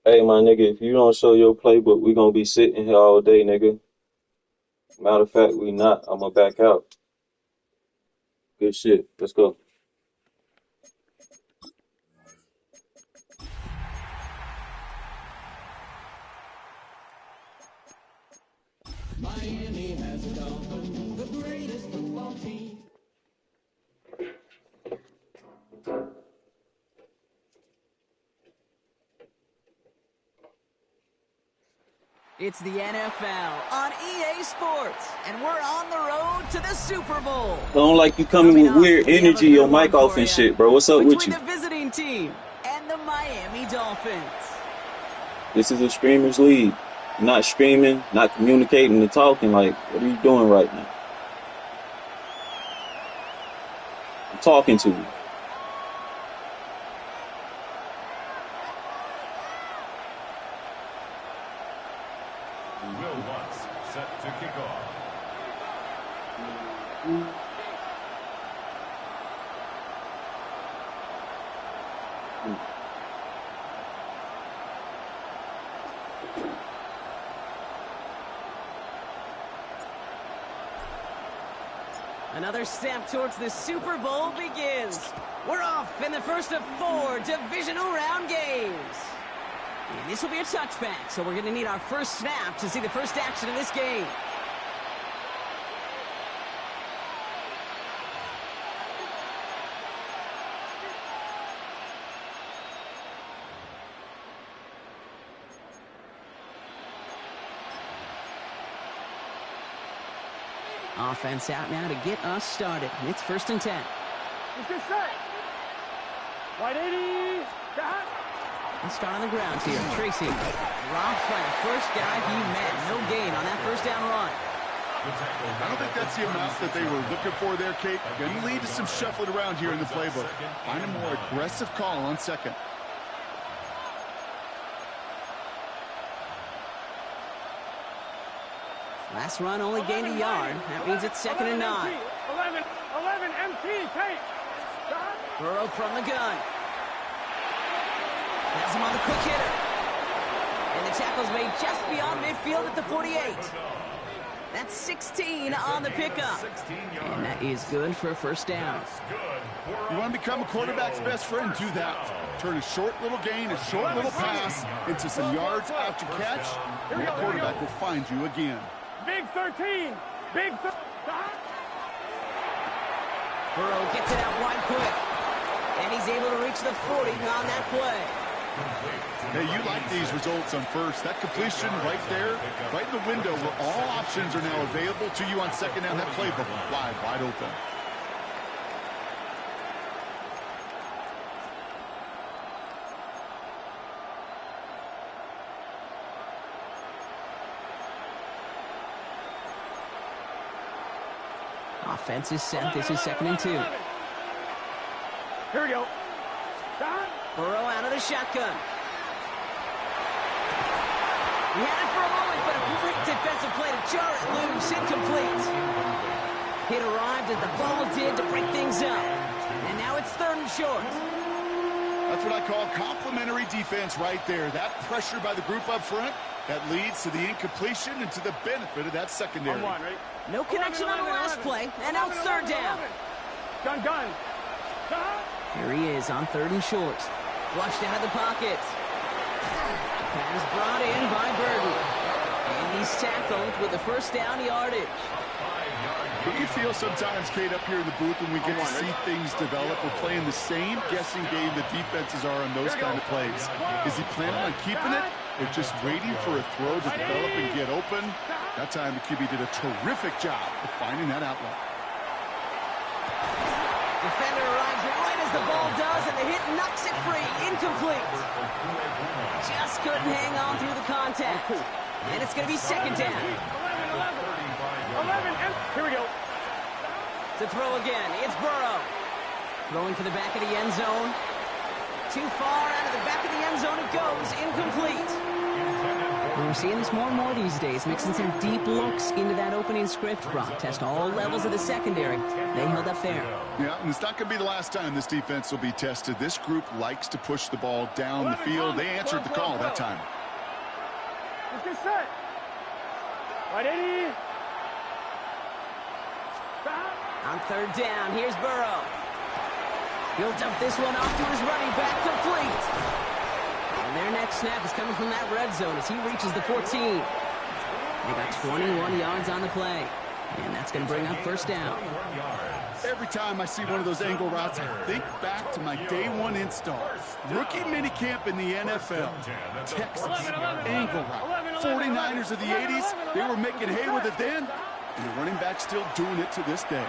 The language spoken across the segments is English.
Hey, my nigga, if you don't show your playbook, we gonna be sitting here all day, nigga. Matter of fact, we not. I'ma back out. Good shit. Let's go. It's the NFL on EA Sports, and we're on the road to the Super Bowl. I don't like you coming Coming with up, weird we have a energy, your good one mic off for and you. shit, bro. What's up with Between you? the visiting team and the Miami Dolphins. This is a streamers league. Not streaming, not communicating and talking. Like, what are you doing right now? I'm talking to you. GOATZ set to kick off. Another step towards the Super Bowl begins. We're off in the first of 4 divisional round games. And this will be a touchback, so we're going to need our first snap to see the first action of this game. Offense out now to get us started. It's 1st and 10. Let's get set. Wide 80. Got. Let's start on the ground here. Tracy drops by the first guy he met. No gain on that first down run. I don't think that's the amount that they were looking for there, Kate. Going to lead to some shuffling around here in the playbook. Find a more aggressive call on second. Last run only gained a yard. That means it's 2nd and 9. 11 MT, take. Burrow from the gun. Has him on the quick hitter. And the tackle's made just beyond midfield at the 48. That's 16 on the pickup. And that is good for a first down. You want to become a quarterback's best friend, do that. Turn a short little gain, a short little pass into some yards after catch, and that quarterback will find you again. Big 13. Big 13. Burrow gets it out wide quick. And he's able to reach the 40 on that play. Hey, you like these results on first. That completion right there, right in the window where all options are now available to you on second down. That playbook wide open. Offense is set. This is 2nd and 2. Here we go. Burrow out of the shotgun. He had it for a moment, but a great defensive play to jar it loose. Incomplete. Hit arrived as the ball did to break things up. And now it's 3rd and short. That's what I call complimentary defense right there. That pressure by the group up front, that leads to the incompletion and to the benefit of that secondary. One, right? No connection on the last play, and now it's 3rd down. Gun. Here he is on 3rd and short. Flushed out of the pocket. Pass brought in by Burton. And he's tackled with the first down yardage. Don't you feel sometimes, Kate, up here in the booth when we get to see things develop, we're playing the same guessing game the defenses are on those kind of plays? Is he planning on keeping it or just waiting for a throw to develop and get open? That time the QB did a terrific job of finding that outlet. Defender arrives right as the ball does, and the hit knocks it free. Incomplete. Just couldn't hang on through the contact. And it's going to be 2nd down. 11. Here we go. To throw again, it's Burrow. Throwing for the back of the end zone. Too far out of the back of the end zone it goes. Incomplete. we're seeing this more and more these days, mixing some deep looks into that opening script, Brock. Test all levels of the secondary. They held up there. Yeah, and it's not going to be the last time this defense will be tested. This group likes to push the ball down the field. They answered the call that time. Let's get set. Right, Eddie. On third down, here's Burrow. He'll dump this one off to his running back, complete. And their next snap is coming from that red zone as he reaches the 14. They got 21 yards on the play. And that's going to bring up first down. Every time I see one of those angle routes, I think back to my day one install. Rookie minicamp in the NFL. Texas, angle route. 49ers of the 80s, they were making hay with it then, and the running back's still doing it to this day.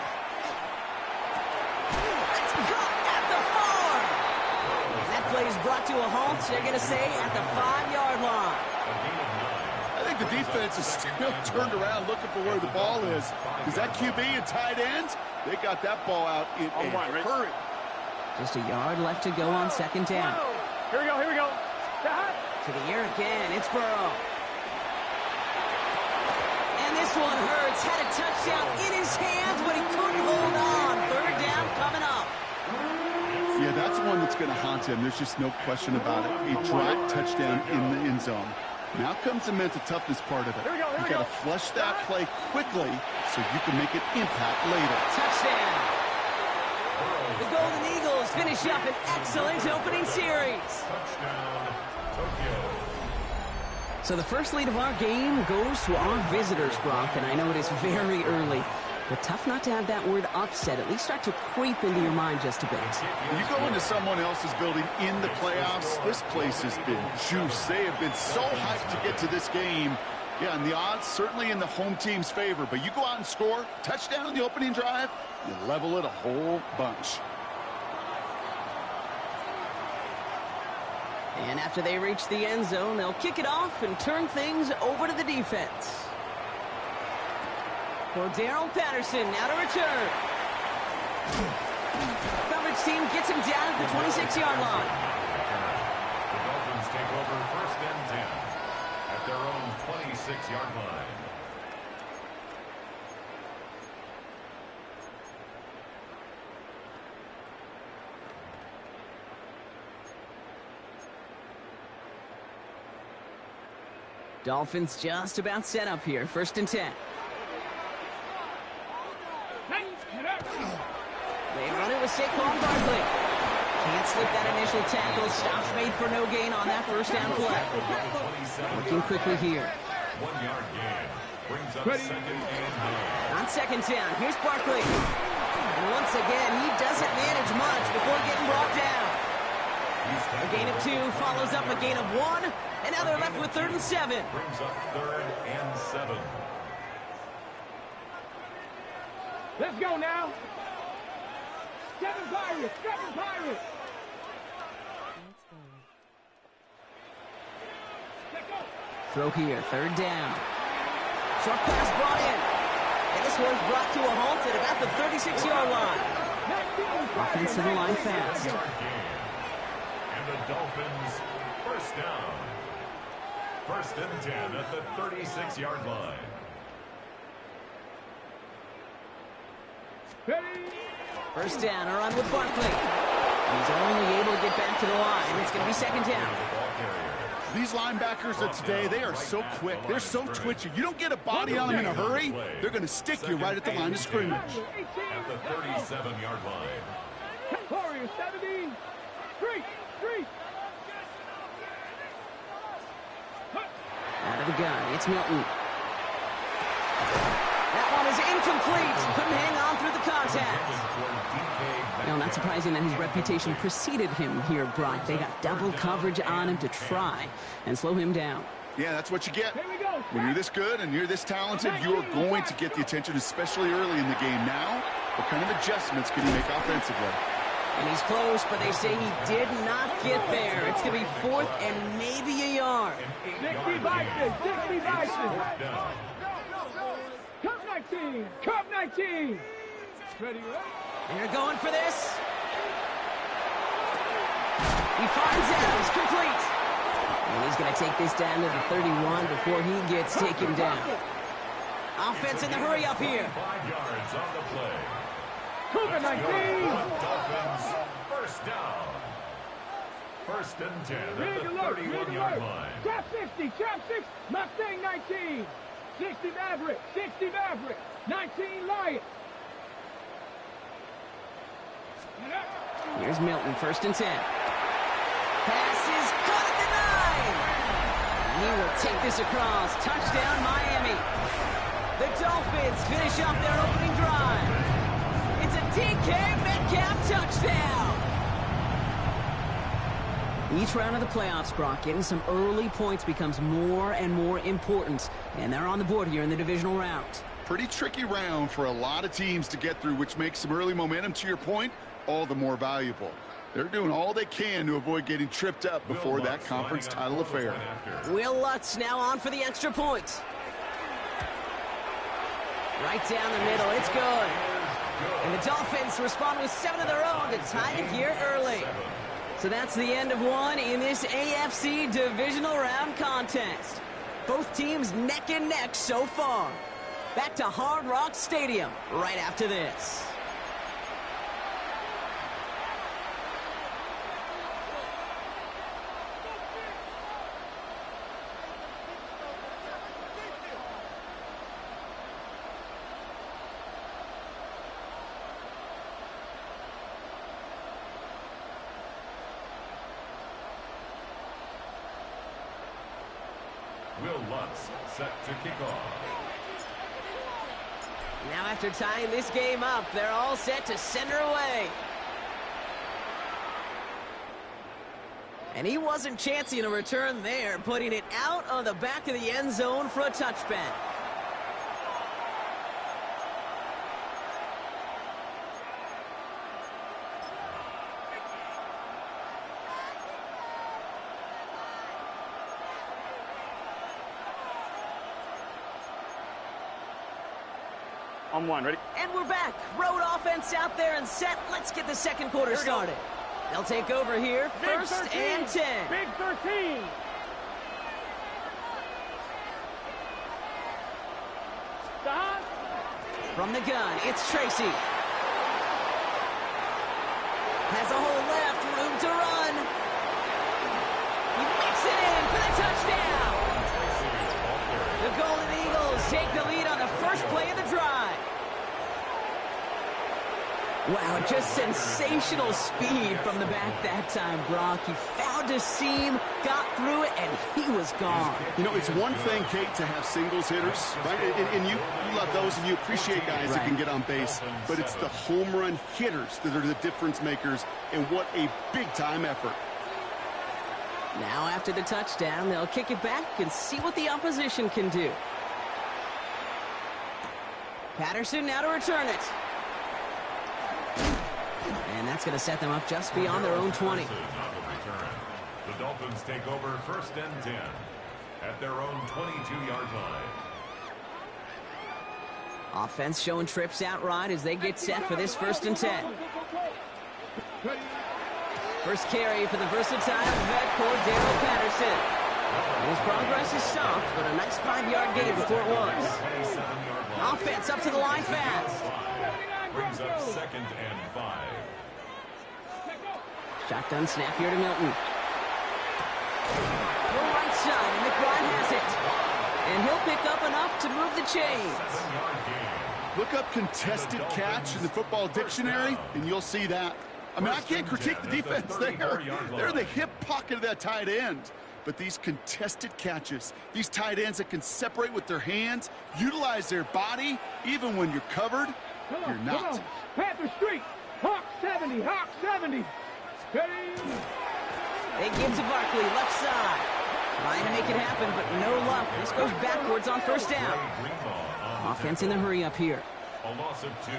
It's caught at the 4. And that play is brought to a halt, they're going to say, at the 5-yard line. I think the defense is still turned around looking for where the ball is. Because that QB and tight ends, they got that ball out in a hurry. Just a yard left to go on second down. Here we go, here we go. To the air again, it's Burrow. And this one hurts. Had a touchdown in his hands, but he couldn't hold on. Third down coming up. Yeah, that's one that's going to haunt him. There's just no question about it. A drop touchdown in the end zone. Now comes the mental toughness part of it. You got to flush that play quickly so you can make an impact later. Touchdown. The Golden Eagles finish up an excellent opening series. So the first lead of our game goes to our visitors, Brock, and I know it is very early, but tough not to have that word upset at least start to creep into your mind just a bit. When you go into someone else's building in the playoffs, this place has been juiced. They have been so hyped to get to this game. Yeah, and the odds certainly in the home team's favor, but you go out and score, touchdown in the opening drive, you level it a whole bunch. And after they reach the end zone, they'll kick it off and turn things over to the defense. Cordero Patterson now to return. Coverage team gets him down at the 26-yard line. The Dolphins take over first and 10 at their own 26-yard line. Dolphins just about set up here. First and 10. They run it with Saquon Barkley. Can't slip that initial tackle. Stops made for no gain on that first down play. Working quickly here. 1-yard gain. Brings up second and 9. On second down, here's Barkley. And once again, he doesn't manage much before getting brought down. A gain of 2 follows up a gain of 1. And now they're left with 3rd and 7. Brings up 3rd and 7. Let's go now. 7 Pirates, 7 Pirates. Let's go. Throw here, 3rd down. Short pass brought in. And this one's brought to a halt at about the 36-yard line. Offensive line fast. And the Dolphins first down. First and 10 at the 36-yard line. First down, a run with Barkley. He's only able to get back to the line. It's going to be second down. These linebackers of today, they are so quick. They're so twitchy. You don't get a body on them in a hurry, they're going to stick you right at the line of scrimmage. At the 37-yard line. Warriors 17. 3. Out of the gun, it's Milton. That one is incomplete. Couldn't hang on through the contact. No, not surprising that his reputation preceded him here, Brock. They got double coverage on him to try and slow him down. Yeah, that's what you get. When you're this good and you're this talented, you are going to get the attention, especially early in the game. Now, what kind of adjustments can you make offensively? And he's close, but they say he did not get there. It's going to be 4th and maybe a yard. 60 Bison, 60 Bison. Cup 19, Cup 19. Ready, They're going for this. He finds it. It's complete. And he's going to take this down to the 31 before he gets taken down. Offense in the hurry up here. 5 yards on the play. Cougar 19. Dolphins, first down. First and 10 at Big the alert, 31-yard line. Trap 60, trap 6, Mustang 19. 60 Maverick, 60 Maverick, 19 Lion. Here's Milton, first and 10. Pass is caught at the 9. He will take this across. Touchdown, Miami. The Dolphins finish off their opening drive. It's a DK Metcalf touchdown. Each round of the playoffs, Brock, getting some early points becomes more and more important. And they're on the board here in the divisional round. Pretty tricky round for a lot of teams to get through, which makes some early momentum, to your point, all the more valuable. They're doing all they can to avoid getting tripped up before that conference title affair. Will Lutz now on for the extra point. Right down the middle, it's good. And the Dolphins respond with 7 of their own to tie it here early. So that's the end of one in this AFC divisional round contest. Both teams neck and neck so far. Back to Hard Rock Stadium right after this. Will Lutz set to kick off. Now after tying this game up, they're all set to send her away. And he wasn't chancing a return there, putting it out on the back of the end zone for a touchback. On one, ready? And we're back. Road offense out there and set. Let's get the second quarter started. They'll take over here. First and 10. Big 13. Stop. From the gun, it's Tracy. Has a hole left, room to run. He makes it in for the touchdown. The Golden Eagles take the lead on the first play of the drive. Wow, just sensational speed from the back that time, Brock. He found a seam, got through it, and he was gone. You know, it's one thing, Kate, to have singles hitters, right? And you love those, and you appreciate guys that can get on base. But it's the home run hitters that are the difference makers, and what a big-time effort. Now after the touchdown, they'll kick it back and see what the opposition can do. Patterson now to return it. And that's going to set them up just beyond their own 20. The Dolphins take over first and 10 at their own 22-yard line. Offense showing trips outright as they get set for this first and 10. First carry for the versatile vet Cordero Patterson. And his progress is stopped, but a nice 5-yard gain before it was. Offense up to the line fast. Brings up second and 5. Shotgun snap here to Milton. The right side, and McBride has it. And he'll pick up enough to move the chains. Look up contested catch in the football dictionary, and you'll see that. I mean, I can't critique the defense there. They're in the hip pocket of that tight end. But these contested catches, these tight ends that can separate with their hands, utilize their body, even when you're covered, you're not. Panther Street. Hawk 70. Hawk 70. Hey. They give to Barkley, left side. Trying to make it happen, but no luck. This goes backwards on first down. Offense in the hurry up here. A loss of 2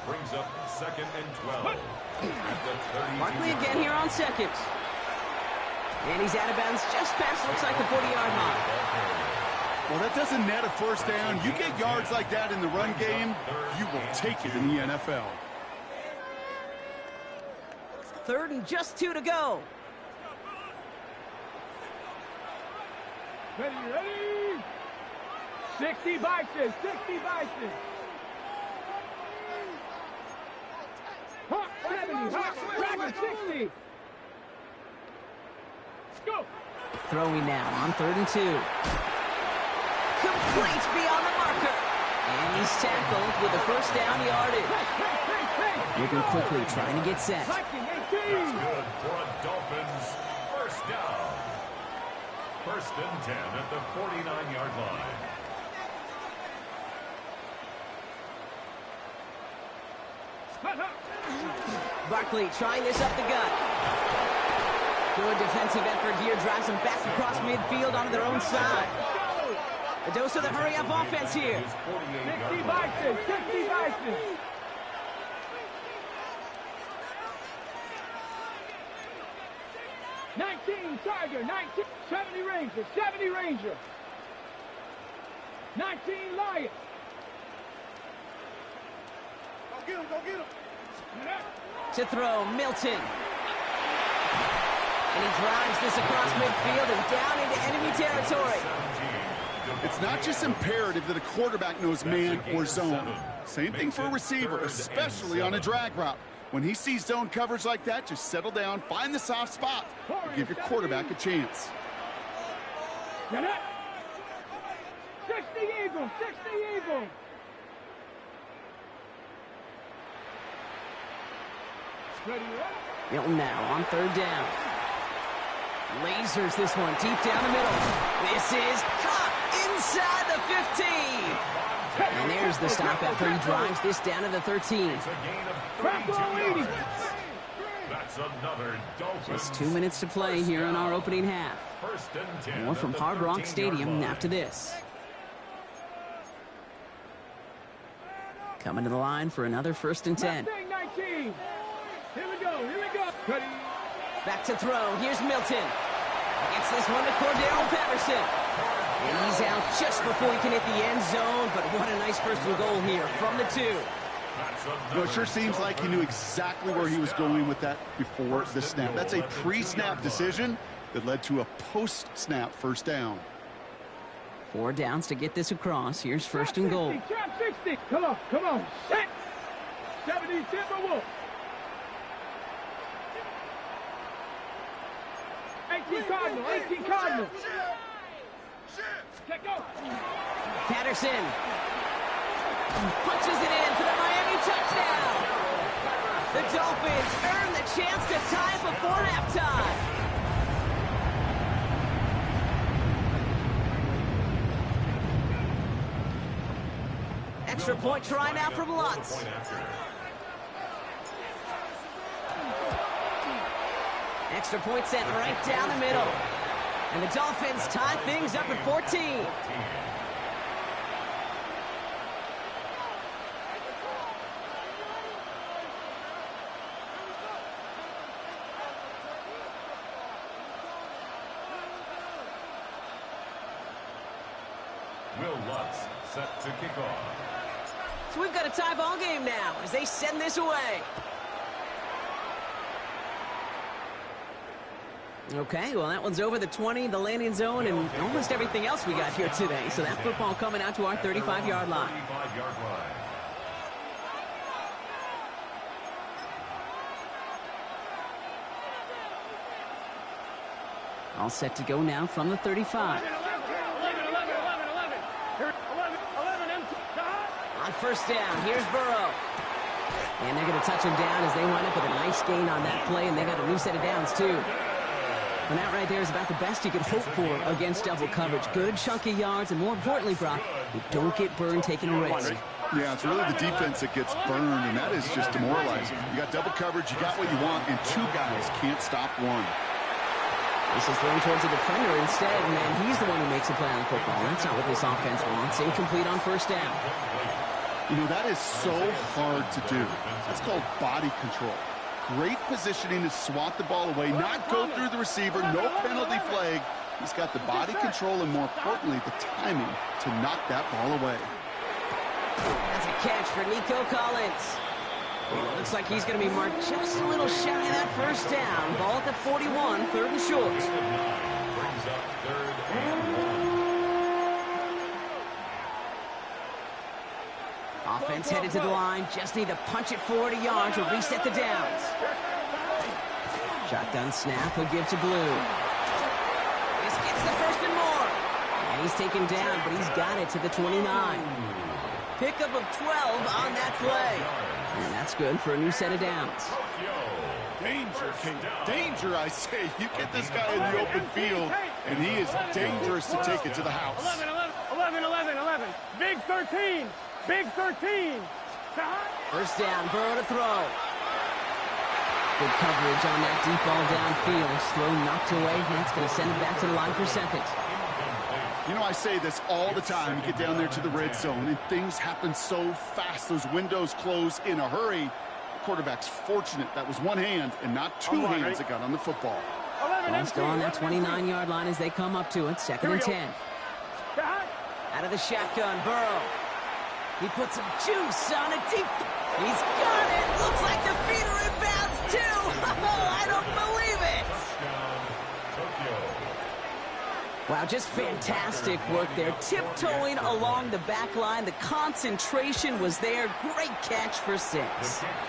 brings up second and 12. Barkley again here on second. And he's out of bounds just past, looks like the 40-yard line. Well, that doesn't net a first down. You get yards like that in the run game, you will take it in the NFL. Third and just 2 to go. Ready. 60 vices, 60 vices. 70, Rapid 60. Go. Throwing now on 3rd and 2. Complete beyond the marker. And he's tackled with a first down yardage. Looking quickly, trying to get set. That's good for a Dolphins first down. 1st and 10 at the 49-yard line. Barkley trying this up the gut. Good defensive effort here. Drives them back across midfield onto their own side. A dose of the hurry-up offense here. 60 vices, 60 vices. Tiger, 19, 70 Ranger, 70 Ranger. 19 Lion. Go get him. To throw, Milton. And he drives this across midfield and down into enemy territory. It's not just imperative that a quarterback knows man or zone. Same thing for a receiver, especially on a drag route. When he sees zone coverage like that, just settle down, find the soft spot, and give your quarterback a chance. 60 Eagles, 60 Eagles. Ready. Milton now on 3rd down. Lasers this one deep down the middle. This is caught inside the 15. And there's the stop after he drives this down to the 13. It's a gain of 32 yards. That's another Dolphins. Just 2 minutes to play here in our opening half. 1st and 10 More from at the Hard Rock 13-yard Stadium line. after this. Coming to the line for another 1st and 10. Mustang 19. Here we go. Ready. Back to throw. Here's Milton. Gets this one to Cordero Patterson. And he's out just before he can hit the end zone. But what a nice 1st and goal here from the 2. It sure seems like he knew exactly where he was going with that before the snap. That's a pre-snap decision that led to a post-snap 1st down. 4 downs to get this across. Here's 1st and goal. Trap 60. Come on. Set. 70 Timberwolves. 18 Cardinal. Check go. Patterson punches it in for the Miami touchdown. The Dolphins earn the chance to tie before halftime. Extra point try now from Lutz. Extra point sent right down the middle. And the Dolphins tie things up at 14. Will Lutz set to kick off. So we've got a tie ball game now as they send this away. Okay, well, that one's over the 20, the landing zone, and almost everything else we got here today. So that football coming out to our 35-yard line. 35-yard line. All set to go now from the 35. 11. On 1st down, here's Burrow. And they're going to touch him down as they wind up with a nice gain on that play, and they got a new set of downs, too. And that right there is about the best you could hope for against double coverage. Good chunky yards, and more importantly, Brock, you don't get burned taking a risk. Yeah, it's really the defense that gets burned, and that is just demoralizing. You got double coverage, you got what you want, and 2 guys can't stop one. This is thrown towards the defender instead, and he's the one who makes a play on the football. That's not what this offense wants. Incomplete on 1st down. You know, that is so hard to do. That's called body control. Great positioning to swat the ball away, not go through the receiver, no penalty flag. He's got the body control and, more importantly, the timing to knock that ball away. That's a catch for Nico Collins. And it looks like he's going to be marked just a little shy of that 1st down. Ball at the 41, 3rd and short. Brings up 3rd and 1. Offense headed to the line. Just need to punch it forward a yard to reset the downs. Shotgun snap. He'll give to Blue. This gets the first and more. And he's taken down, but he's got it to the 29. Pickup of 12 on that play. And that's good for a new set of downs. Danger, Kate. Danger, I say. You get this guy in the open field, and he is dangerous to take it to the house. 11. Big 13. Big 13. First down, Burrow to throw. Good coverage on that deep ball downfield. Throw knocked away. That's going to send it back to the line for second. You know, I say this all the time. You get down there to the red zone, and things happen so fast. Those windows close in a hurry. The quarterback's fortunate that was one hand and not two hands that got on the football. Ball still on that 29-yard line as they come up to it. Second and 10. Out of the shotgun, Burrow. He puts some juice on it deep. He's got it. Looks like the feet are in bounds, too. I don't believe it. Wow, just fantastic work there. Tiptoeing along the back line. The concentration was there. Great catch for 6.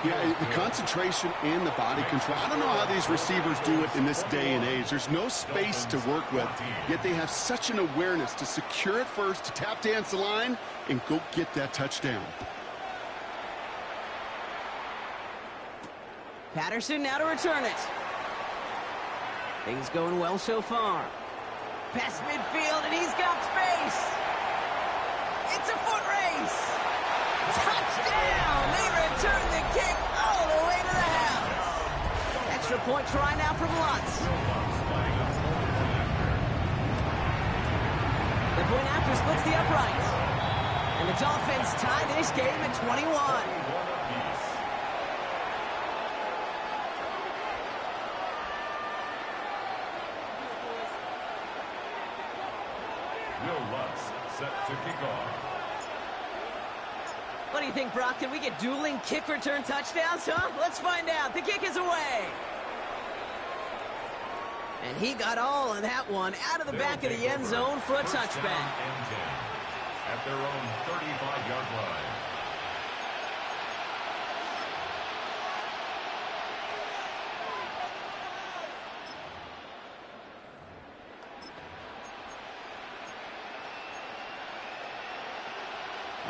Yeah, the concentration and the body control. I don't know how these receivers do it in this day and age. There's no space to work with, yet they have such an awareness to secure it first, to tap dance the line, and go get that touchdown. Patterson now to return it. Things going well so far. Past midfield, and he's got space. It's a foot race. Touchdown! They return the kick all the way to the house. Extra point try now from Lutz. The point after splits the uprights. And the Dolphins tie this game at 21. Set to kick off. What do you think, Brock? Can we get dueling kick return touchdowns, huh? Let's find out. The kick is away. And he got all of that one out of the back of the end zone for a touchback. At their own 35-yard line.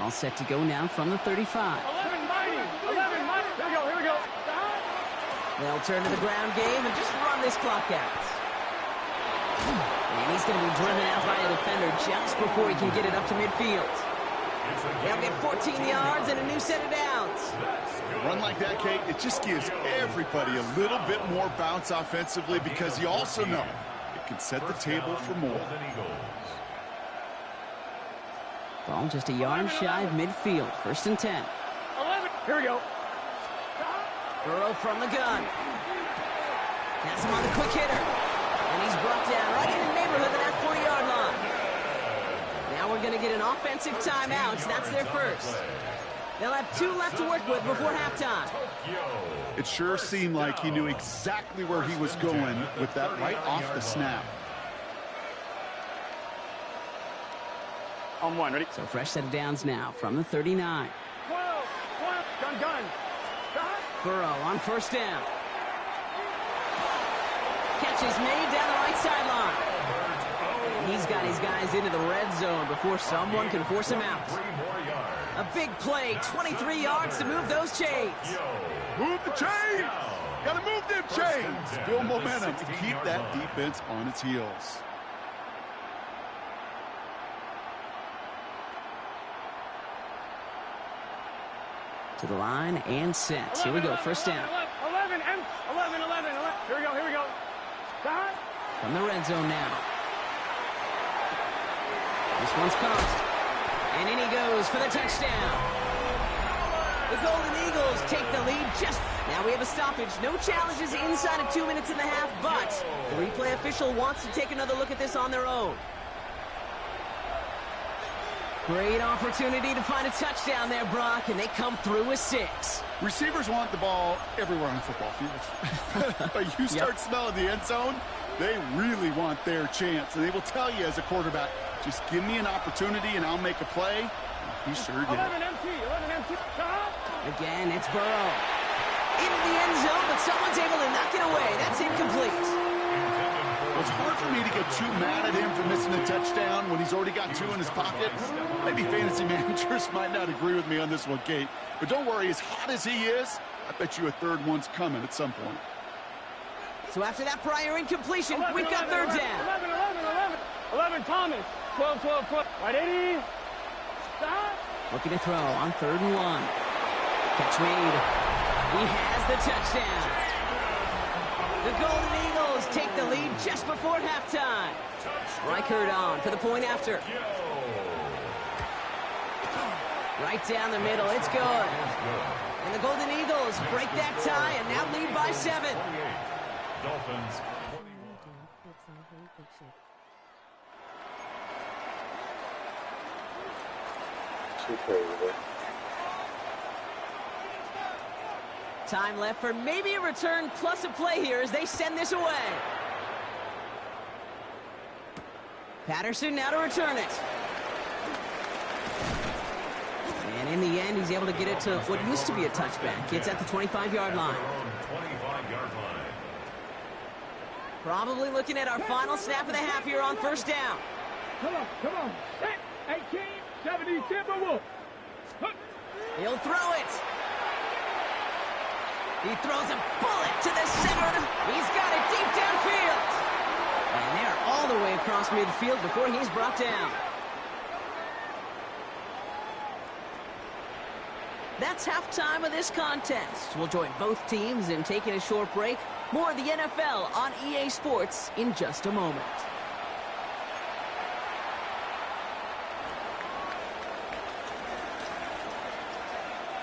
All set to go now from the 35. 11 mighty. Here we go. They'll turn to the ground game and just run this clock out. And he's going to be driven out by a defender just before he can get it up to midfield. They'll get 14 yards and a new set of downs. A run like that, Kate, it just gives everybody a little bit more bounce offensively because you also know it can set the table for more. Ball just a yard shy of midfield. First and 10. 11. Here we go. Burrow from the gun. Pass him on the quick hitter. And he's brought down right in the neighborhood of that 40-yard line. Now we're going to get an offensive timeout. That's their first. They'll have 2 left to work with before halftime. It sure seemed like he knew exactly where he was going with that right off the snap. On 1, ready? So fresh set of downs now from the 39. 12. Gun. Burrow on first down. Catch is made down the right sideline. And he's got his guys into the red zone before someone can force him out. A big play, 23 yards to move those chains. Move the chains! Gotta move them chains! Build momentum to keep that defense on its heels. To the line and set. Here we go, first down. 11. Here we go. From the red zone now. This one's caught. And in he goes for the touchdown. The Golden Eagles take the lead just... Now we have a stoppage. No challenges inside of 2 minutes and a half, but the replay official wants to take another look at this on their own. Great opportunity to find a touchdown there, Brock, and they come through with 6. Receivers want the ball everywhere on the football field. But you start smelling the end zone, they really want their chance. And they will tell you as a quarterback, Just give me an opportunity and I'll make a play. He sure did. 11 MT. Again, it's Burrow. Into the end zone, but someone's able to knock it away. That's incomplete. Well, it's hard for me to get too mad at him for missing a touchdown when he's already got 2 in his pocket. Maybe fantasy managers might not agree with me on this one, Kate. But don't worry, as hot as he is, I bet you a third one's coming at some point. So after that prior incompletion, we've got third down. 11 Thomas. 12. Right, 80. Stop. Looking to throw on 3rd and 1. Catch made. He has the touchdown. The Golden Eagles take the lead just before halftime. Reichert on for the point after. Right down the middle. It's good. And the Golden Eagles break that tie and now lead by 7. Dolphins. Too crazy. Time left for maybe a return plus a play here as they send this away. Patterson now to return it. And in the end, he's able to get it to what used to be a touchback. It's at the 25-yard line. 25-yard line. Probably looking at our final snap of the half here on 1st down. Come on. 18, 70, Timberwolves. He'll throw it. He throws a bullet to the center. He's got it deep downfield. And they're all the way across midfield before he's brought down. That's halftime of this contest. We'll join both teams in taking a short break. More of the NFL on EA Sports in just a moment.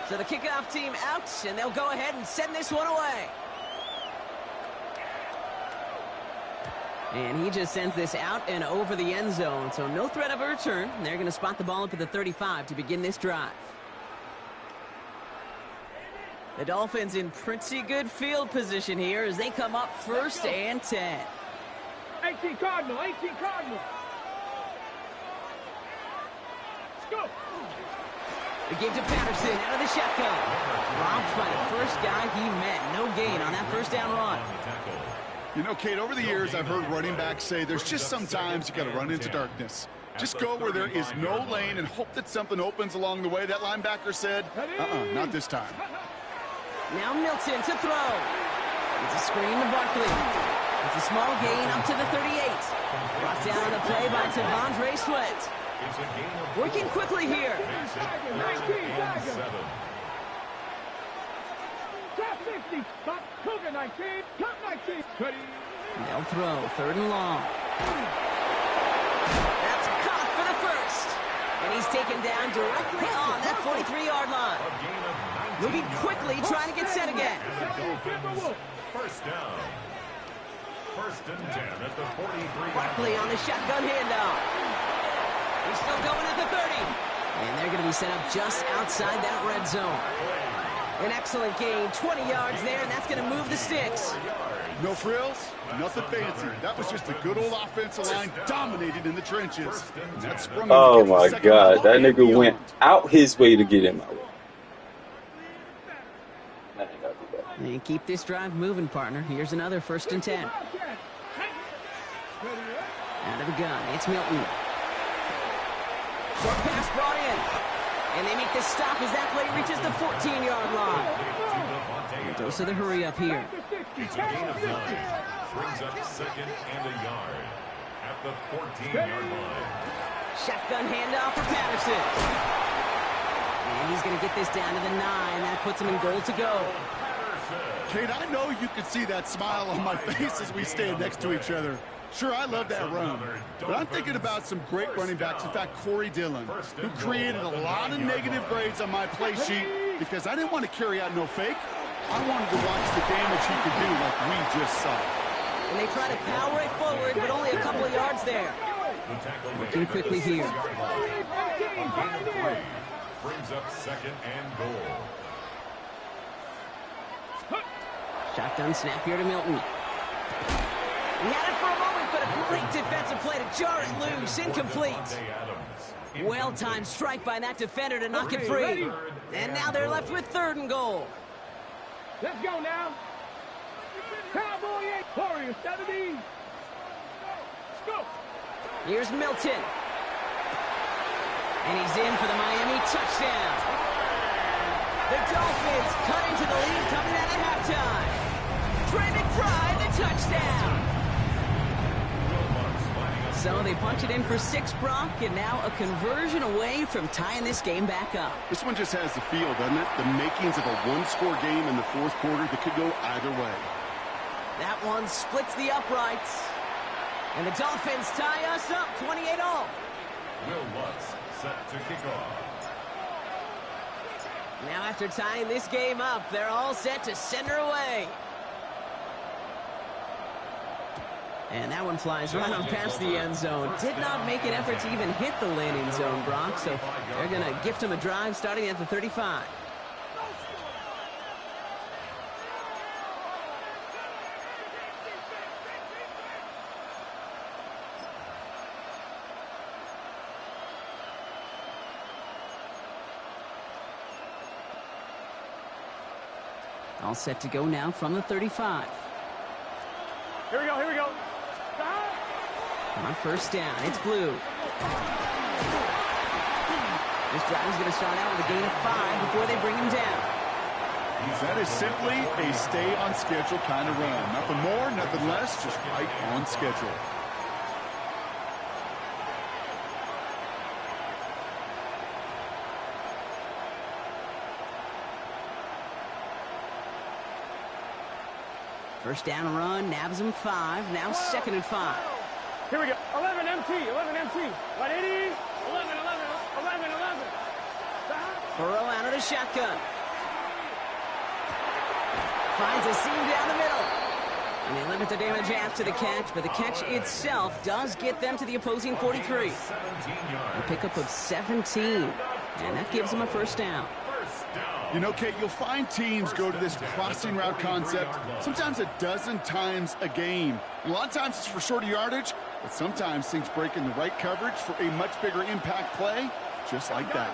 So the kickoff team out, and they'll go ahead and send this one away. And he just sends this out and over the end zone, so no threat of a return. They're going to spot the ball up at the 35 to begin this drive. The Dolphins in pretty good field position here as they come up 1st and 10. 18 Cardinal. Let's go. The give to Patterson out of the shotgun. Dropped by the first guy he met. No gain on that 1st down run. You know, Kate, over the years, I've heard running backs say there's just sometimes you got to run into darkness. Just go where there is no lane and hope that something opens along the way. That linebacker said, not this time. Now Milton to throw. It's a screen to Barkley. It's a small gain up to the 38. Brought down on the play by Tavondre Sweat. Working quickly here. 19. Top 50. Top 19. Top 19. They'll throw 3rd and long. That's caught for the 1st. And he's taken down directly on that 43-yard line. Moving quickly, trying to get set again. 1st down. 1st and 10 at the 43. Barkley on the shotgun handoff. He's still going at the 30. And they're going to be set up just outside that red zone. An excellent gain, 20 yards there, and that's going to move the sticks. No frills, nothing fancy. That was just a good old offensive line dominated in the trenches. And that sprung Oh my God, that nigga went out his way to get in my way. And keep this drive moving, partner. Here's another 1st and 10. Out of the gun, it's Milton. Short pass brought in. And they make the stop as that play reaches the 14-yard line. And dose of the hurry up here. It's a gain of 9. Brings up 2nd and a yard at the 14-yard line. Shotgun handoff for Patterson. And he's going to get this down to the 9. That puts him in goal to go. Kate, I know you can see that smile on my face as we stand next to each other. Sure, I love that run, but I'm thinking about some great running backs. In fact, Corey Dillon, who created a lot of negative grades on my play sheet because I didn't want to carry out no fake. I wanted to watch the damage he could do like we just saw. And they try to power it forward, but only a couple of yards there. Working quickly here. Brings up 2nd and goal. Shotgun snap here to Milton. He had it for a moment, but a great defensive play to jar it loose. Incomplete. Well-timed strike by that defender to knock it free. And now they're left with 3rd and goal. Let's go now. Cowboy 8, Warriors 70. Let's go. Here's Milton. And he's in for the Miami touchdown. The Dolphins cut into the lead coming out at halftime. Trey McBride, the touchdown. So they punch it in for 6, Brock, and now a conversion away from tying this game back up. This one just has the feel, doesn't it? The makings of a one-score game in the 4th quarter that could go either way. That one splits the uprights. And the Dolphins tie us up 28-all. Will Lutz set to kick off. Now after tying this game up, they're all set to send her away. And that one flies right on past the end zone. Did not make an effort to even hit the landing zone, Brock. So they're going to gift him a drive starting at the 35. All set to go now from the 35. Here we go, here we go. On 1st down, it's blue. This drive is going to start out with a gain of 5 before they bring him down. That is simply a stay-on-schedule kind of run. Nothing more, nothing less, just right on schedule. First down run, nabs him 5. Now 2nd and 5. Here we go. 11 MT, 11 MT. 180. 11, 11, 11, 11. Burrow out of the shotgun. Finds a seam down the middle. And they limit the damage after the catch, but the catch itself does get them to the opposing 43. A pickup of 17. And that gives them a 1st down. You know, Kate, you'll find teams go to this crossing route concept sometimes a dozen times a game. A lot of times it's for shorter yardage, but sometimes things break in the right coverage for a much bigger impact play, just like that.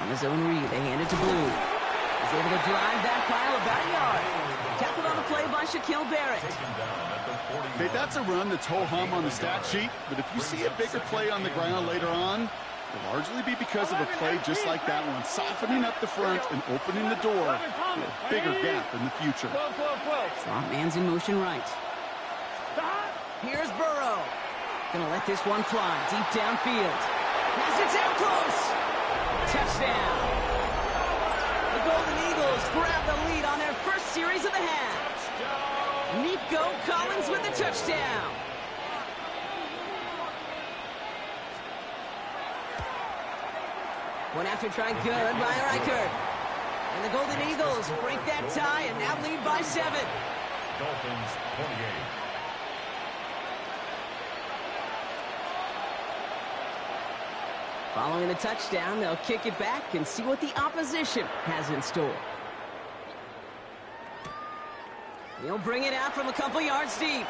On his own read, they hand it to Blue. He's able to drive that pile about a yard. Tackled on the play by Shaquille Barrett. Okay, that's a run that's ho-hum on the stat sheet, but if you see a bigger play on the ground later on, it'll largely be because of a play just like that one, softening up the front and opening the door to a bigger gap in the future. Slot man's in motion right. Here's Burrow. Gonna let this one fly deep downfield. Has it down close. Touchdown. The Golden Eagles grab the lead on their first series of the half. Nico Collins with the touchdown. One after try good by Reichert. And the Golden Eagles break that tie and now lead by 7. Dolphins 28. Following the touchdown, they'll kick it back and see what the opposition has in store. He'll bring it out from a couple yards deep.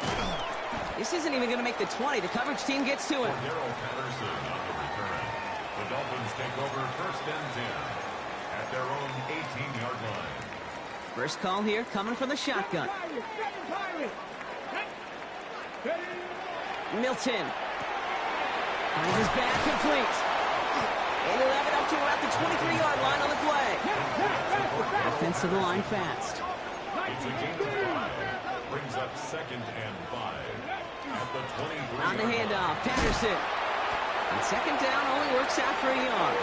This isn't even going to make the 20. The coverage team gets to him. The Dolphins take over 1st and 10 at their own 18-yard line. First call here coming from the shotgun. Milton. Finds his back complete. And he'll have it up to about the 23-yard line on the play. Offensive line fast. It's a gain of 5. Brings up 2nd and 5 at the 23. On the handoff, Patterson. And 2nd down only works out for a yard.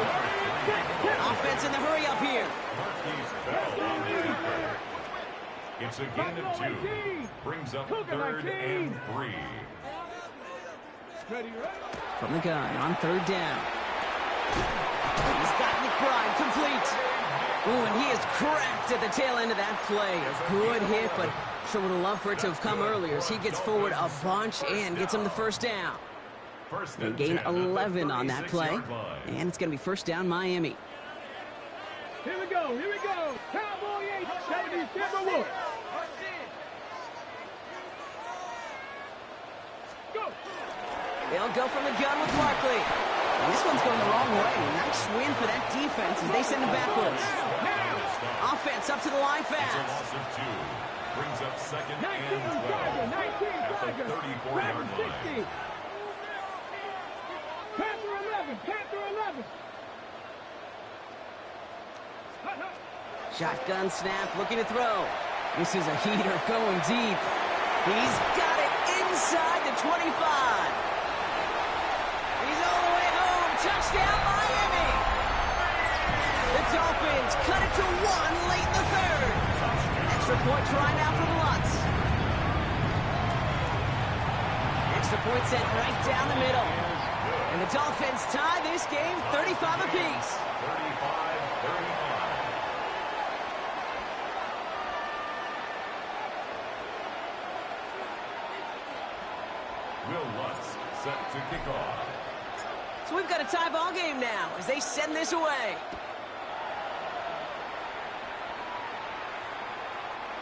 Offense in the hurry up here. It's a gain of 2. Brings up 3rd and 3. From the gun on 3rd down. He's got McBride complete. Ooh, and he is cracked at the tail end of that play. A good hit, but sure would have loved for it to have come earlier as he gets forward a bunch and gets him the 1st down. They gain 11 on that play, and it's going to be 1st down Miami. Here we go, here we go. Cowboy 8, 70 Timberwolves. They'll go from the gun with Barkley. And this one's going the wrong way. Nice win for that defense as they send it backwards. Offense up to the line fast. Loss of 2. Brings up second 19 and 12 Tiger, 19 at the Tiger. 34-yard line. 60. Panther 11, Panther 11. Shotgun snap, looking to throw. This is a heater going deep. He's got it inside the 25. He's all the way home. Touchdown, Miami. The Dolphins cut it to 1 late in the third. Extra point try now from Lutz. Extra point sent right down the middle. And the Dolphins tie this game 35 apiece. 35-35. Will Lutz set to kick off. So we've got a tie ball game now as they send this away.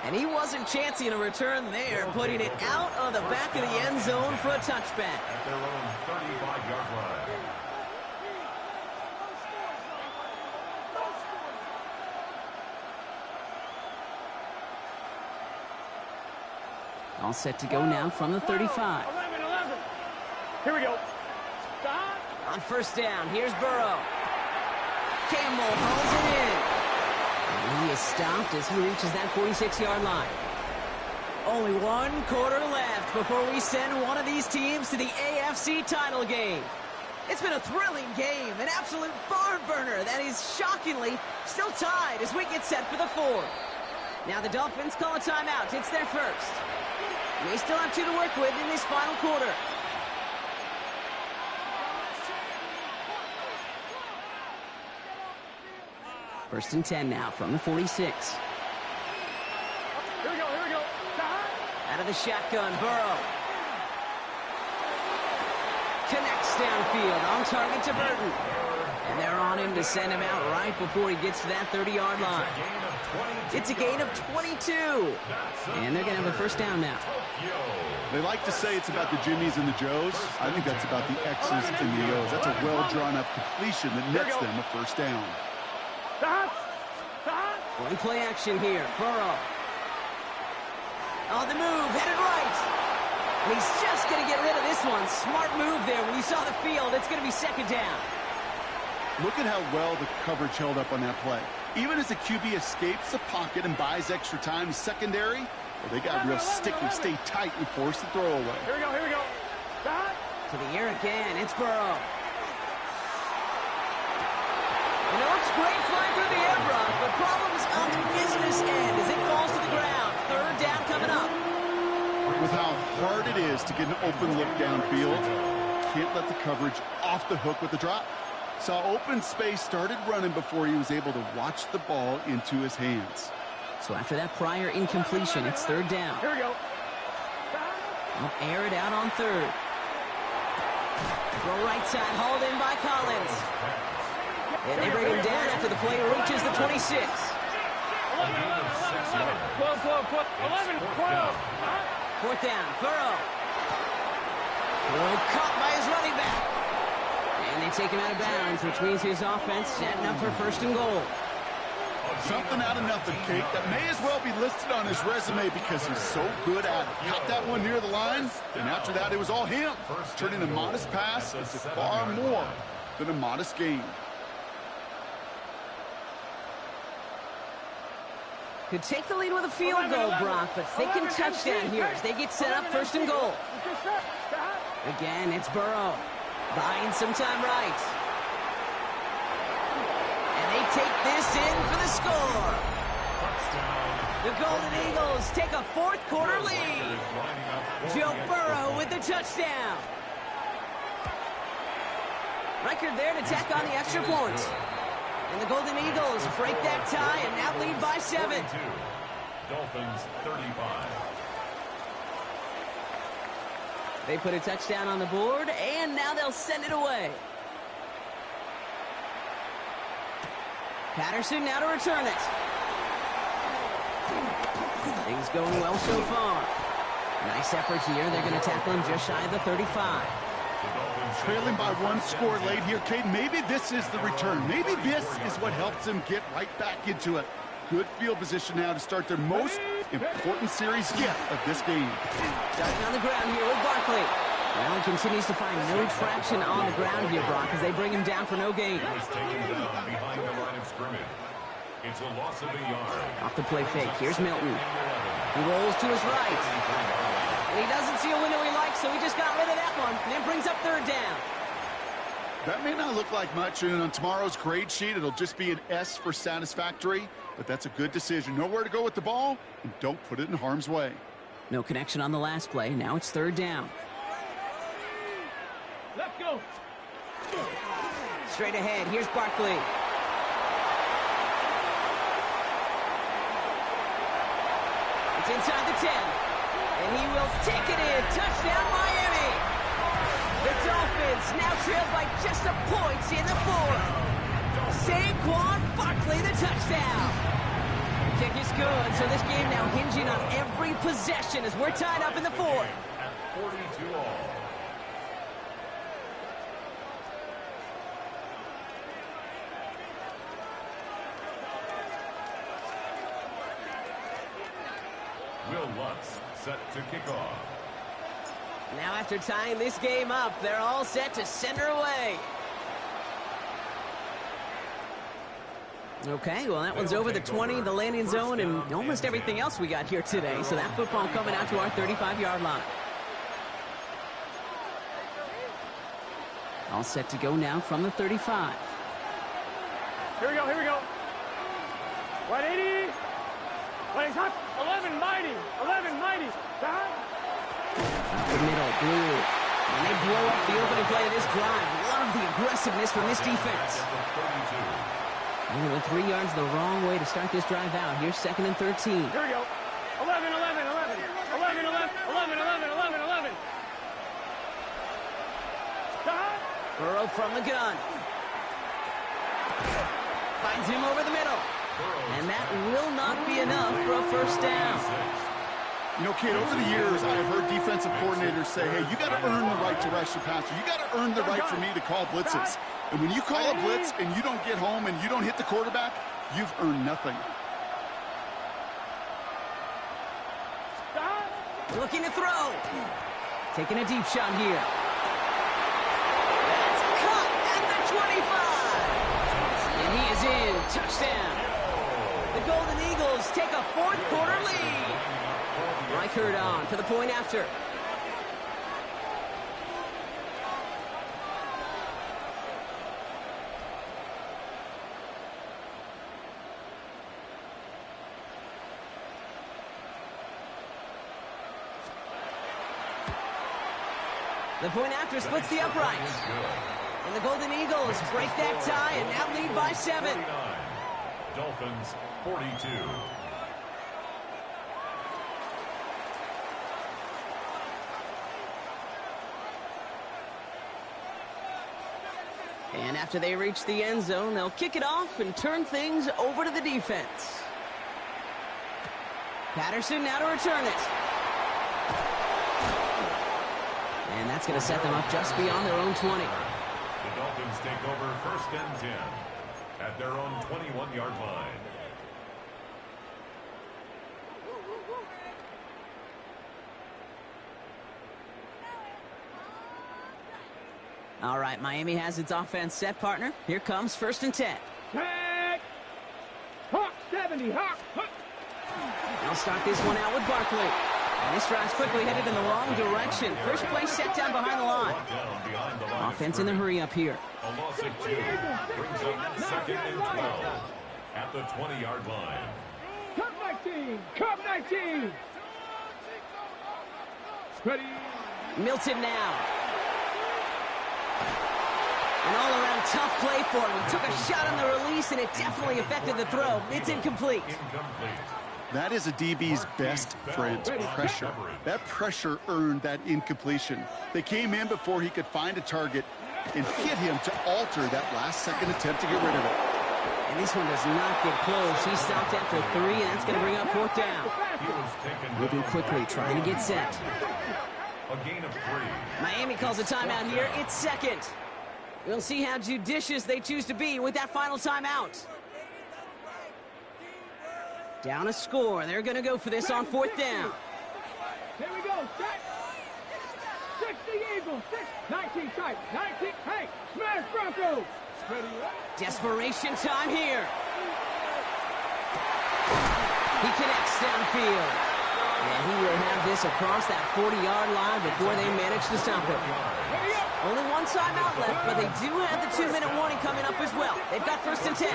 And he wasn't chancing a return there, putting it out of the back of the end zone for a touchback. At their own 35-yard line. All set to go now from the 35. 11. Here we go. Stop. On first down, here's Burrow. Campbell hauls it in. And he is stopped as he reaches that 46-yard line. Only 1 quarter left before we send one of these teams to the AFC title game. It's been a thrilling game, an absolute barn burner that is shockingly still tied as we get set for the 4th. Now the Dolphins call a timeout. It's their first. They still have 2 to work with in this final quarter. First and 10 now from the 46. Here we go. Stop. Out of the shotgun, Burrow. Connects downfield, on target to Burton. And they're on him to send him out right before he gets to that 30-yard line. It's a gain of 22. And they're going to have a first down now. They like to say it's about the Jimmies and the Joes. I think that's about the X's and the O's. That's a well-drawn-up completion that nets them a first down. Stop. One play action here. Burrow. On the move, headed right. And he's just going to get rid of this one. Smart move there. When you saw the field, it's going to be second down. Look at how well the coverage held up on that play. Even as the QB escapes the pocket and buys extra time secondary, well, they got real sticky, stay tight, and force the throw away. Here we go. Stop. To the air again. It's Burrow. And it looks great flying through the air, Brock, but problems on the business end as it falls to the ground. Third down coming up. With how hard it is to get an open look downfield, can't let the coverage off the hook with the drop. Saw open space, started running before he was able to watch the ball into his hands. So after that prior incompletion, it's third down. Here we go. They'll air it out on third. Throw right side, hauled in by Collins. And they bring him down after the play reaches the 26. 11. 12. Fourth down, Burrow. Throw caught by his running back. And they take him out of bounds, which means his offense setting up for first and goal. Something out of nothing, Kate, that may as well be listed on his resume because he's so good at it. Caught that one near the line, and after that it was all him, turning a modest pass into far more than a modest gain. Could take the lead with a field goal, Brock, but thinking touchdown here as they get set up first and goal. Again, it's Burrow. Buying some time right. And they take this in for the score. The Golden Eagles take a fourth quarter lead. Joe Burrow with the touchdown. Record there to tack on the extra point. And the Golden Eagles break that tie and now lead by 7. Dolphins 35. They put a touchdown on the board, and now they'll send it away. Patterson now to return it. Things going well so far. Nice effort here. They're going to tackle him just shy of the 35. Trailing by one score late here, Cade. Maybe this is the return. Maybe this is what helps them get right back into it. Good field position now to start their most important series yet of this game. Starting on the ground here with Barkley. Well, he continues to find no traction on the ground here, Brock, as they bring him down for no gain. He was taken down behind the line of scrimmage. It's a loss of a yard. Off the play fake, here's Milton. He rolls to his right. And he doesn't see a window he likes, so he just got rid of that one. And then brings up third down. That may not look like much, and on tomorrow's grade sheet, it'll just be an S for satisfactory, but that's a good decision. Know where to go with the ball, and don't put it in harm's way. No connection on the last play. Now it's third down. Let's go. Straight ahead, here's Barkley. It's inside the 10. And he will take it in. Touchdown, Miami. The Dolphins now trailed by just a point in the fourth. Saquon Barkley, the touchdown. The kick is good, so this game now hinging on every possession as we're tied up in the fourth. At 42 all. Will Lutz set to kick off. Now after tying this game up, they're all set to send her away. Okay, well that one's over the 20, the landing zone, and almost everything else we got here today. So that football coming out to our 35-yard line. All set to go now from the 35. Here we go, here we go. 180. Wait, hot. 11 mighty. 11 mighty. Time. The middle, blue. And they blow up the opening play of this drive. Love the aggressiveness from this defense. And they went 3 yards the wrong way to start this drive out. Here's second and 13. Here we go. 11, 11, 11. 11, 11, 11, 11, 11, 11. Stop. Burrow from the gun. Finds him over the middle. And that will not be enough for a first down. You know, Kate, over the years, I've heard defensive coordinators say, hey, you got to earn the right to rush the passer. You got to earn the right for me to call blitzes. And when you call a blitz and you don't get home and you don't hit the quarterback, you've earned nothing. Looking to throw. Taking a deep shot here. That's caught at the 25. And he is in. Touchdown. The Golden Eagles take a fourth-quarter lead. Reichert on for the point after. The point after splits the uprights. And the Golden Eagles break that tie and now lead by 7. Dolphins 42. And after they reach the end zone, they'll kick it off and turn things over to the defense. Patterson now to return it. And that's going to set them up just beyond their own 20. The Dolphins take over first and 10 at their own 21-yard line. All right, Miami has its offense set, partner. Here comes first and 10. Tag. Hawk 70. Hawk. They'll start this one out with Barkley. And this drive's quickly headed in the wrong direction. First play set down behind the line. Offense in the hurry up here. A loss of 2 brings up second and 12 at the 20-yard line. Cup 19. Cup 19. Ready. Milton now. An all-around tough play for him. He took a shot on the release, and it definitely affected the throw. It's incomplete. That is a DB's best friend, pressure. That pressure earned that incompletion. They came in before he could find a target and hit him to alter that last-second attempt to get rid of it. And this one does not get close. He stopped after 3, and that's going to bring up fourth down. Moving quickly, trying to get set. A gain of 3. Miami calls a timeout here. It's second. We'll see how judicious they choose to be with that final timeout. Down a score. They're going to go for this on 4th down. Here we go. Set. 60 Eagles. 19 tight. 19. Hey, smash Broncos. Ready up. Desperation time here. He connects downfield. And he will have this across that 40-yard line before they manage to stop it. Only one timeout left, but they do have the 2-minute warning coming up as well. They've got 1st and 10.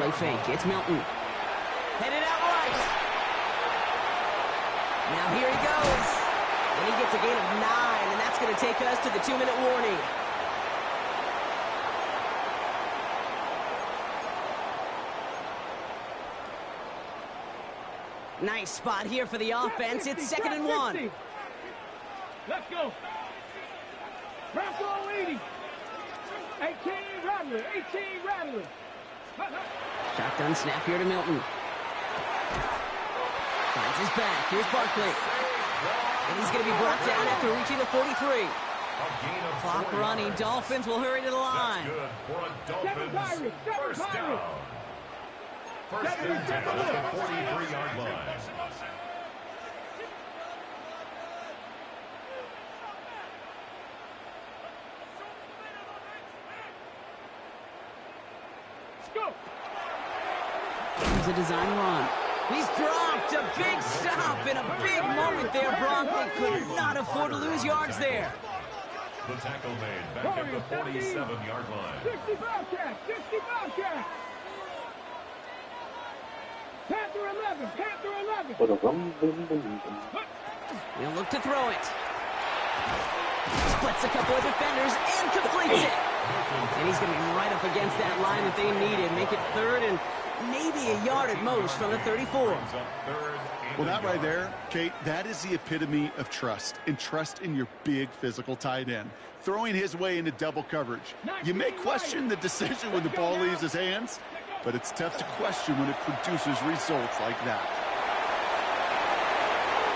Play fake. It's Milton. Headed out right. Now here he goes. And he gets a gain of 9, and that's going to take us to the 2-minute warning. Nice spot here for the offense. It's 2nd and 1. Let's go. Bronco 80. 18 Rattler. 18 Rattler. Shotgun snap here to Milton. Finds his back. Here's Barkley. And he's going to be brought down after reaching the 43. Clock running. Dolphins will hurry to the line. That's good for a Dolphins first down. 1st and 10 at the 43-yard line. Go. Here's a design run. He's dropped. A big stop and a big moment there, Bronk. They could not afford to lose yards there. The tackle made back at the 47-yard line. 60 Bobcats. 60 Bobcats. Panther 11. Panther 11. He'll look to throw it. Splits a couple of defenders and completes it. And he's going to be right up against that line that they needed. Make it 3rd and maybe a yard at most from the 34. Well, that right there, Kate, that is the epitome of trust. And trust in your big physical tight end. Throwing his way into double coverage. You may question the decision when the ball leaves his hands, but it's tough to question when it produces results like that.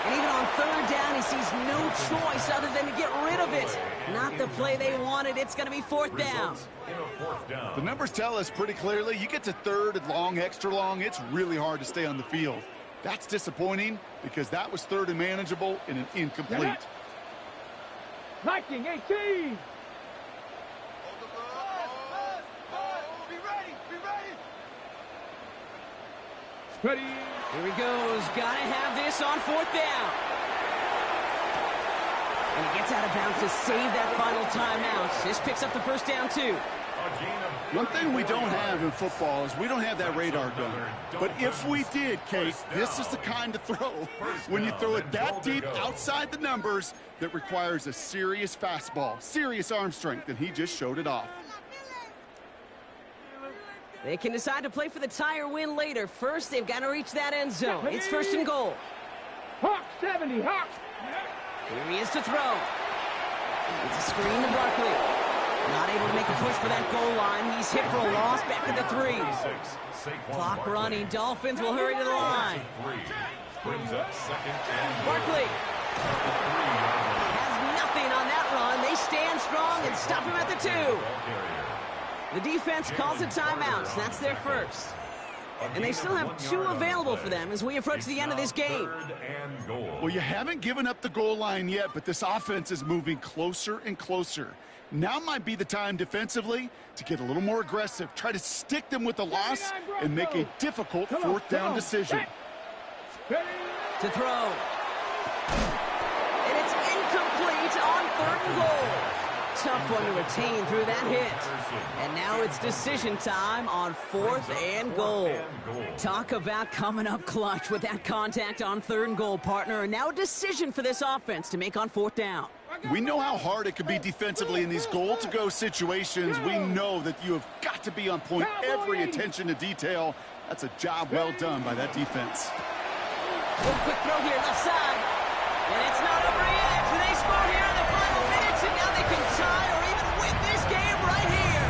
And even on 3rd down, he sees no choice other than to get rid of it. Not the play they wanted. It's going to be 4th down. The numbers tell us pretty clearly, you get to 3rd and long, extra long, it's really hard to stay on the field. That's disappointing because that was 3rd and manageable and an incomplete. Viking 18. Ready. Here he goes. Got to have this on 4th down. And he gets out of bounds to save that final timeout. This picks up the 1st down, too. One thing we don't have in football is we don't have that radar gun. But if we did, Kate, this is the kind of throw when you throw it that deep outside the numbers that requires a serious fastball, serious arm strength, and he just showed it off. They can decide to play for the tie or win later. First, they've got to reach that end zone. It's 1st and goal. Hawk 70, Hawk. Here he is to throw. It's a screen to Barkley. Not able to make a push for that goal line. He's hit for a loss back at the 3. Clock running. Dolphins will hurry to the line. Barkley has nothing on that run. They stand strong and stop him at the 2. The defense calls a timeout. That's their first. And they still have 2 available for them as we approach the end of this game. Well, you haven't given up the goal line yet, but this offense is moving closer and closer. Now might be the time defensively to get a little more aggressive, try to stick them with the loss, and make a difficult 4th down decision. To throw. And it's incomplete on 3rd and goal. Tough one to retain through that hit. And now it's decision time on 4th and goal. Talk about coming up clutch with that contact on 3rd and goal, partner. And now a decision for this offense to make on 4th down. We know how hard it could be defensively in these goal-to-go situations. We know that you have got to be on point, every attention to detail. That's a job well done by that defense. One quick throw here, left side. And it's not over yet. They score here in the final minutes, and now they can tie or even win this game right here.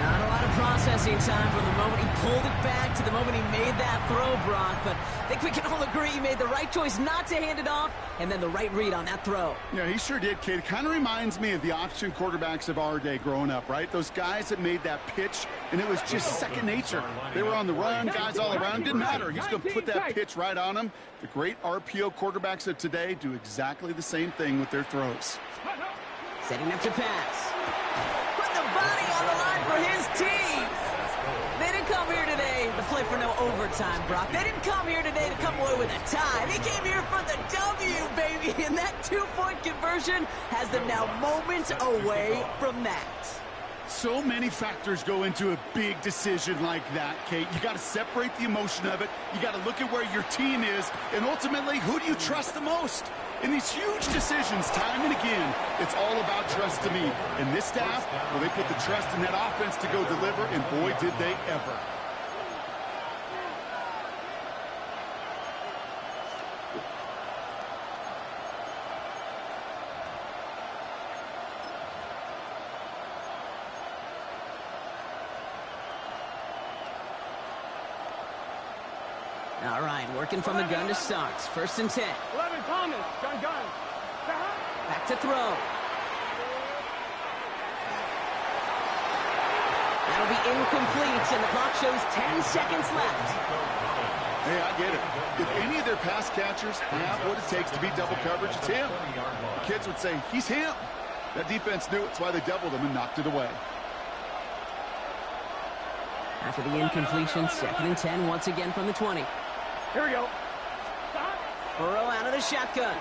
Not a lot of process interesting time from the moment he pulled it back to the moment he made that throw, Brock. But I think we can all agree he made the right choice not to hand it off, and then the right read on that throw. Yeah, he sure did, kid. It kind of reminds me of the option quarterbacks of our day growing up, right? Those guys that made that pitch, and it was just second nature. They were on the run, guys all around. Didn't matter. He's going to put that pitch right on them. The great RPO quarterbacks of today do exactly the same thing with their throws. Setting up to pass. Put the body on the line for his team. They didn't come here today to play for no overtime, Brock. They didn't come here today to come away with a tie. They came here for the W, baby. And that 2-point conversion has them now moments away from that. So many factors go into a big decision like that, Kate. You got to separate the emotion of it. You got to look at where your team is. And ultimately, who do you trust the most? In these huge decisions, time and again, it's all about trust to me. And this staff, well, they put the trust in that offense to go deliver, and boy, did they ever. All right, working from the gun to start. 1st and 10. 11, Thomas. Gun. Back to throw. That'll be incomplete, and the clock shows 10 seconds left. Hey, I get it. If any of their pass catchers have what it takes to beat double coverage, it's him. The kids would say, he's him. That defense knew it. That's why they doubled him and knocked it away. After the incompletion, 2nd and 10 once again from the 20. Here we go. Burrow out of the shotgun.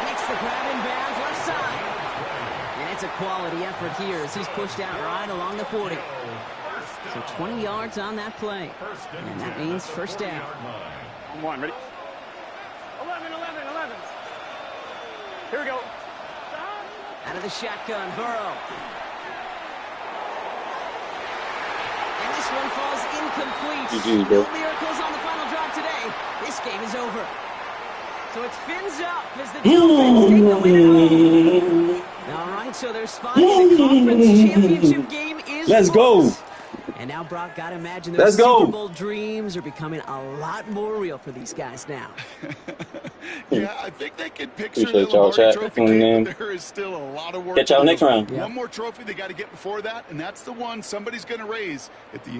Makes the grab in bounds left side. And it's a quality effort here as he's pushed out right along the 40. So 20 yards on that play. And that means first down. Come on, ready? 11. Here we go. Out of the shotgun, Burrow. And this one falls incomplete. GG, bro. No miracles on the final drive today. This game is over. So it's fins up as the Dolphins take the win at home. All right, so their spot in the conference championship game is Let's go. close. And now, Brock, gotta imagine those Super Bowl dreams are becoming a lot more real for these guys now. Yeah, I think they can picture Appreciate the y'all Lombardi chat. Trophy game, but there is still a lot of work. Catch y'all next round. One more trophy they got to get before that, and that's the one somebody's going to raise at the